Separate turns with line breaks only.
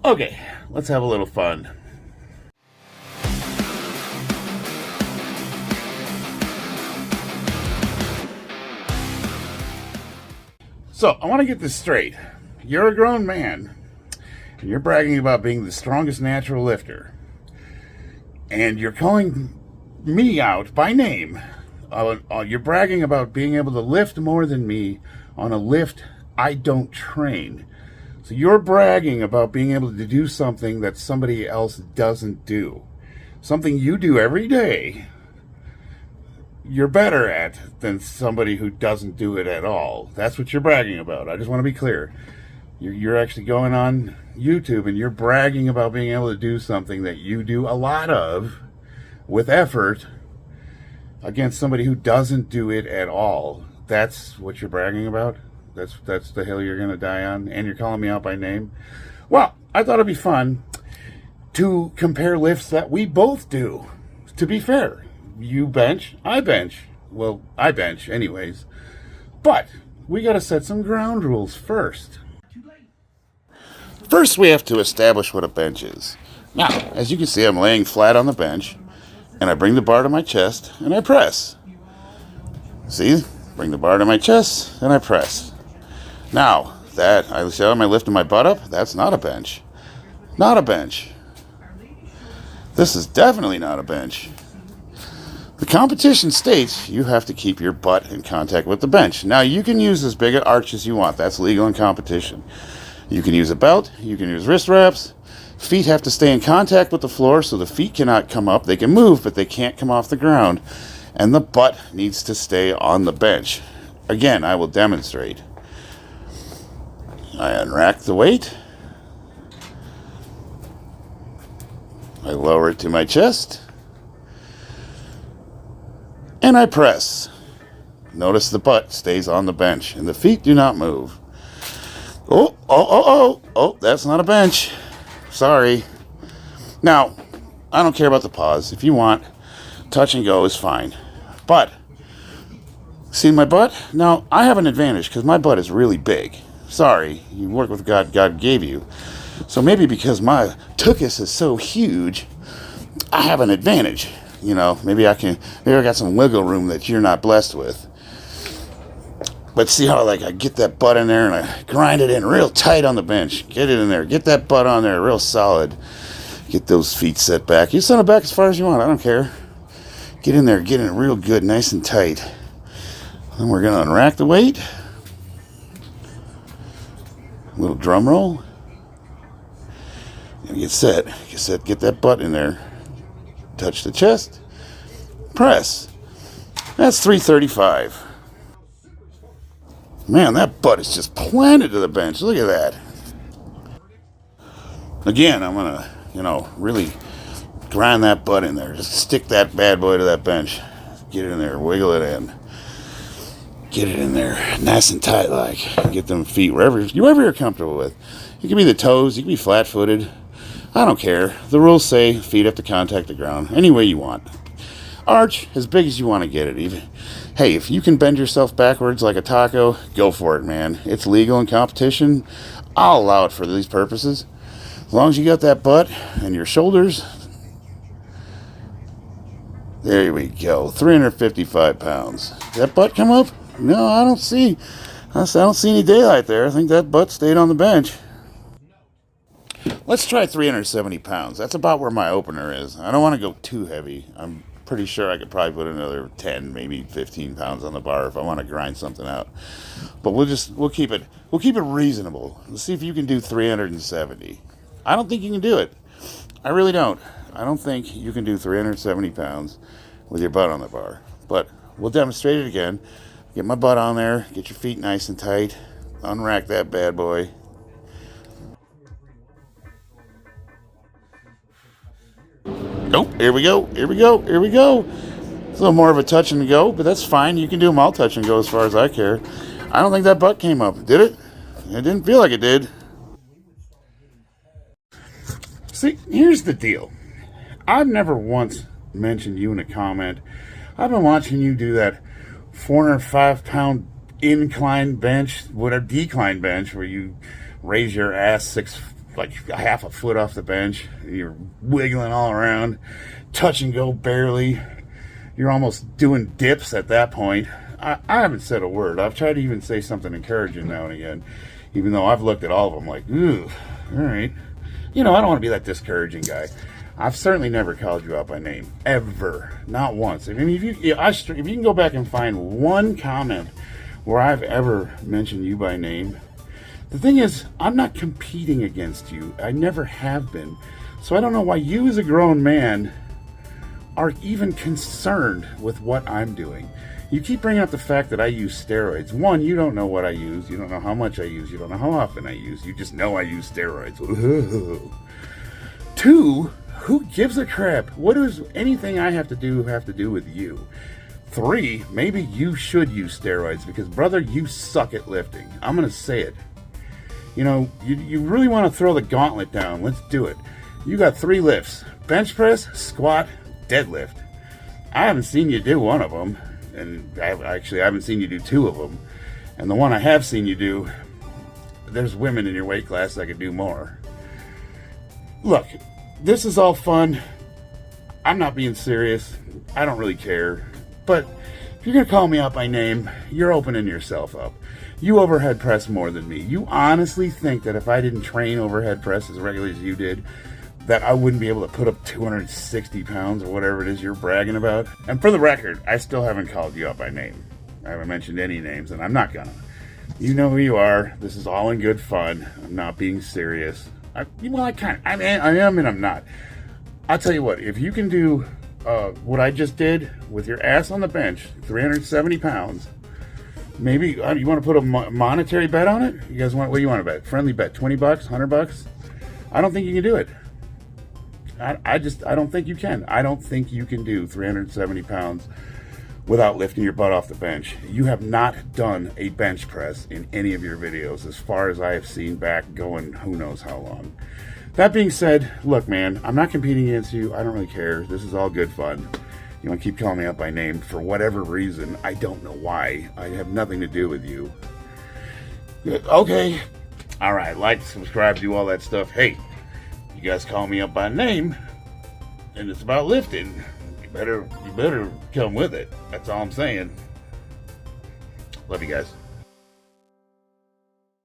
Okay, let's have a little fun. So, I want to get this straight. You're a grown man, and you're bragging about being the strongest natural lifter. And you're calling me out by name. You're bragging about being able to lift more than me on a lift I don't train. So you're bragging about being able to do something that somebody else doesn't do. Something you do every day, you're better at than somebody who doesn't do it at all. That's what you're bragging about. I just want to be clear. You're actually going on YouTube and you're bragging about being able to do something that you do a lot of with effort against somebody who doesn't do it at all. That's what you're bragging about? That's the hill you're going to die on? And you're calling me out by name? Well, I thought it'd be fun to compare lifts that we both do. To be fair, you bench, I bench. Well, I bench anyways. But we got to set some ground rules first. First, we have to establish what a bench is. Now, as you can see, I'm laying flat on the bench, and I bring the bar to my chest, and I press. See? Bring the bar to my chest, and I press. Now, I see how am I lifting my butt up? That's not a bench. Not a bench. This is definitely not a bench. The competition states you have to keep your butt in contact with the bench. Now, you can use as big an arch as you want. That's legal in competition. You can use a belt. You can use wrist wraps. Feet have to stay in contact with the floor, so the feet cannot come up. They can move, but they can't come off the ground. And the butt needs to stay on the bench. Again, I will demonstrate. I unrack the weight. I lower it to my chest. And I press. Notice the butt stays on the bench, and the feet do not move. Oh, that's not a bench. Sorry. Now, I don't care about the pause. If you want, touch and go is fine. But, see my butt? Now, I have an advantage because my butt is really big. Sorry, you work with God gave you. So maybe because my tuchus is so huge, I have an advantage. You know, maybe I got some wiggle room that you're not blessed with. But see how I get that butt in there and I grind it in real tight on the bench. Get it in there. Get that butt on there real solid. Get those feet set back. You set it back as far as you want. I don't care. Get in there. Get in real good, nice and tight. Then we're going to unrack the weight. A little drum roll. And get set. Get set. Get that butt in there. Touch the chest. Press. That's 335. Man, that butt is just planted to the bench. Look at that. Again, I'm going to, really grind that butt in there. Just stick that bad boy to that bench. Get it in there. Wiggle it in. Get it in there. Nice and tight like. Get them feet wherever you're comfortable with. You can be the toes. You can be flat-footed. I don't care. The rules say feet have to contact the ground any way you want. Arch as big as you want to get it. Even hey, if you can bend yourself backwards like a taco, go for it, man. It's legal in competition. I'll allow it for these purposes. As long as you got that butt and your shoulders. There we go. 355 pounds. Did that butt come up? No, I don't see any daylight there. I think that butt stayed on the bench. Let's try 370 pounds. That's about where my opener is. I don't want to go too heavy. I'm pretty sure I could probably put another 10, maybe 15 pounds on the bar if I want to grind something out. But we'll keep it reasonable. Let's see if you can do 370. I don't think you can do it. I really don't. I don't think you can do 370 pounds with your butt on the bar. But we'll demonstrate it again. Get my butt on there. Get your feet nice and tight. Unrack that bad boy. Oh, here we go. It's a little more of a touch and go, but that's fine. You can do them all touch and go as far as I care. I don't think that butt came up. Did it? It didn't feel like it did. See, here's the deal. I've never once mentioned you in a comment. I've been watching you do that 405-pound incline bench, whatever, decline bench, where you raise your ass like half a foot off the bench. You're wiggling all around, touch and go barely. You're almost doing dips at that point. I haven't said a word. I've tried to even say something encouraging now and again, even though I've looked at all of them like, ooh, all right. You know, I don't want to be that discouraging guy. I've certainly never called you out by name, ever, not once. I mean, if you can go back and find one comment where I've ever mentioned you by name, the thing is, I'm not competing against you. I never have been. So I don't know why you as a grown man are even concerned with what I'm doing. You keep bringing up the fact that I use steroids. One, you don't know what I use. You don't know how much I use. You don't know how often I use. You just know I use steroids. Two, who gives a crap? What does anything I have to do with you? Three, maybe you should use steroids because, brother, you suck at lifting. I'm going to say it. You know, you really want to throw the gauntlet down. Let's do it. You got 3 lifts. Bench press, squat, deadlift. I haven't seen you do one of them. And I haven't seen you do 2 of them. And the one I have seen you do, there's women in your weight class that could do more. Look, this is all fun. I'm not being serious. I don't really care. But if you're going to call me out by name, you're opening yourself up. You overhead press more than me. You honestly think that if I didn't train overhead press as regularly as you did, that I wouldn't be able to put up 260 pounds or whatever it is you're bragging about? And for the record, I still haven't called you out by name. I haven't mentioned any names, and I'm not gonna. You know who you are. This is all in good fun. I'm not being serious. I am and I'm not. I'll tell you what, if you can do what I just did with your ass on the bench, 370 pounds, maybe you want to put a monetary bet on it? You guys want, what do you want to bet? Friendly bet, 20 bucks, 100 bucks? I don't think you can do it. I don't think you can. I don't think you can do 370 pounds without lifting your butt off the bench. You have not done a bench press in any of your videos as far as I have seen back going who knows how long. That being said, look, man, I'm not competing against you. I don't really care. This is all good fun. You want to keep calling me out by name for whatever reason. I don't know why. I have nothing to do with you. Okay. All right. Like, subscribe, do all that stuff. Hey, you guys call me up by name, and it's about lifting. You better come with it. That's all I'm saying. Love you guys.